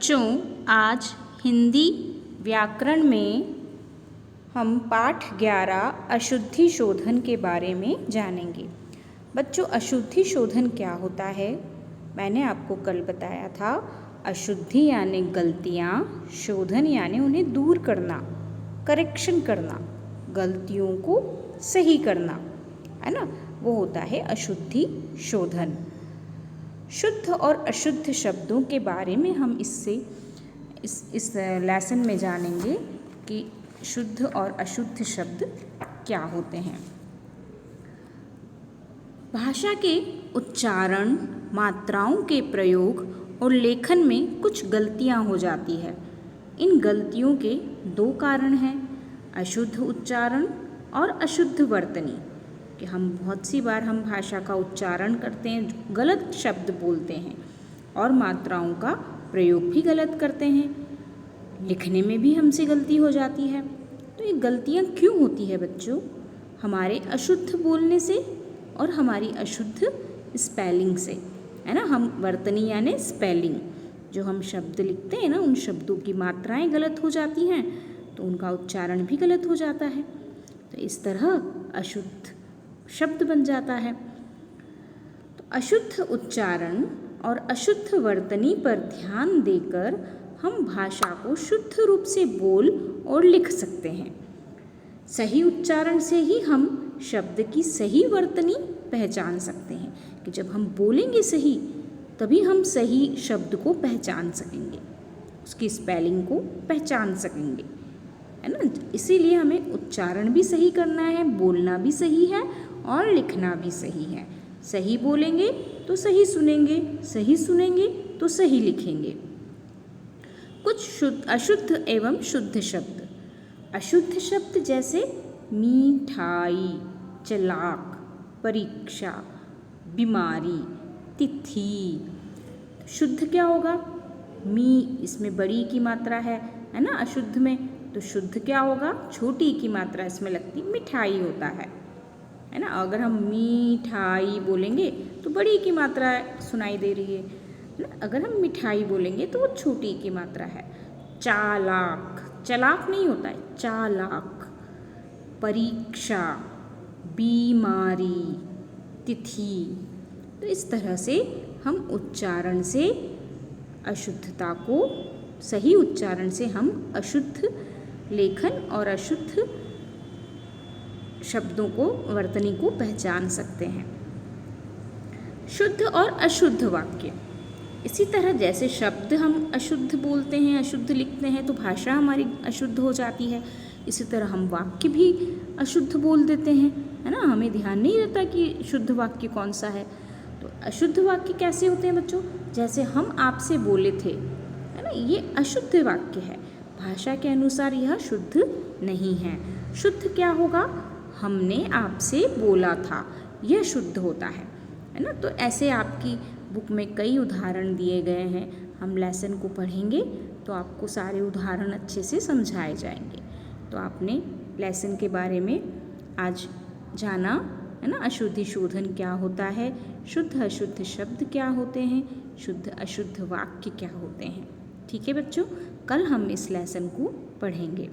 बच्चों, आज हिंदी व्याकरण में हम पाठ 11 अशुद्धि शोधन के बारे में जानेंगे। बच्चों, अशुद्धि शोधन क्या होता है? मैंने आपको कल बताया था, अशुद्धि यानी गलतियाँ, शोधन यानी उन्हें दूर करना, करेक्शन करना, गलतियों को सही करना, है ना, वो होता है अशुद्धि शोधन। शुद्ध और अशुद्ध शब्दों के बारे में हम इस लेसन में जानेंगे कि शुद्ध और अशुद्ध शब्द क्या होते हैं। भाषा के उच्चारण, मात्राओं के प्रयोग और लेखन में कुछ गलतियां हो जाती है। इन गलतियों के दो कारण हैं, अशुद्ध उच्चारण और अशुद्ध वर्तनी। कि हम बहुत सी बार हम भाषा का उच्चारण करते हैं, गलत शब्द बोलते हैं और मात्राओं का प्रयोग भी गलत करते हैं। लिखने में भी हमसे गलती हो जाती है। तो ये गलतियाँ क्यों होती है बच्चों? हमारे अशुद्ध बोलने से और हमारी अशुद्ध स्पेलिंग से, है ना। हम वर्तनी यानी स्पेलिंग, जो हम शब्द लिखते हैं ना, उन शब्दों की मात्राएं गलत हो जाती हैं तो उनका उच्चारण भी गलत हो जाता है। तो इस तरह अशुद्ध शब्द बन जाता है। तो अशुद्ध उच्चारण और अशुद्ध वर्तनी पर ध्यान देकर हम भाषा को शुद्ध रूप से बोल और लिख सकते हैं। सही उच्चारण से ही हम शब्द की सही वर्तनी पहचान सकते हैं कि जब हम बोलेंगे सही तभी हम सही शब्द को पहचान सकेंगे, उसकी स्पेलिंग को पहचान सकेंगे, है ना। इसीलिए हमें उच्चारण भी सही करना है, बोलना भी सही है और लिखना भी सही है। सही बोलेंगे तो सही सुनेंगे तो सही लिखेंगे। कुछ अशुद्ध एवं शुद्ध शब्द। अशुद्ध शब्द जैसे मिठाई, चालाक, परीक्षा, बीमारी, तिथि। शुद्ध क्या होगा? इसमें बड़ी की मात्रा है ना अशुद्ध में, तो शुद्ध क्या होगा? छोटी की मात्रा इसमें लगती, मिठाई होता है ना। अगर हम मिठाई बोलेंगे तो बड़ी की मात्रा सुनाई दे रही है ना। अगर हम मिठाई बोलेंगे तो वो छोटी की मात्रा है। चालाक, चालाक नहीं होता है, चालाक। परीक्षा, बीमारी, तिथि। तो इस तरह से हम उच्चारण से अशुद्धता को, सही उच्चारण से हम अशुद्ध लेखन और अशुद्ध शब्दों को, वर्तनी को पहचान सकते हैं। शुद्ध और अशुद्ध वाक्य। इसी तरह जैसे शब्द हम अशुद्ध बोलते हैं, अशुद्ध लिखते हैं तो भाषा हमारी अशुद्ध हो जाती है। इसी तरह हम वाक्य भी अशुद्ध बोल देते हैं, है ना। हमें ध्यान नहीं रहता कि शुद्ध वाक्य कौन सा है। तो अशुद्ध वाक्य कैसे होते हैं बच्चों? जैसे हम आपसे बोले थे, है ना, ये अशुद्ध वाक्य है। भाषा के अनुसार यह शुद्ध नहीं है। शुद्ध क्या होगा? हमने आपसे बोला था, यह शुद्ध होता है ना। तो ऐसे आपकी बुक में कई उदाहरण दिए गए हैं। हम लेसन को पढ़ेंगे तो आपको सारे उदाहरण अच्छे से समझाए जाएंगे। तो आपने लेसन के बारे में आज जाना, है ना। अशुद्धि शोधन क्या होता है, शुद्ध अशुद्ध शब्द क्या होते हैं, शुद्ध अशुद्ध वाक्य क्या होते हैं। ठीक है बच्चों, कल हम इस लेसन को पढ़ेंगे।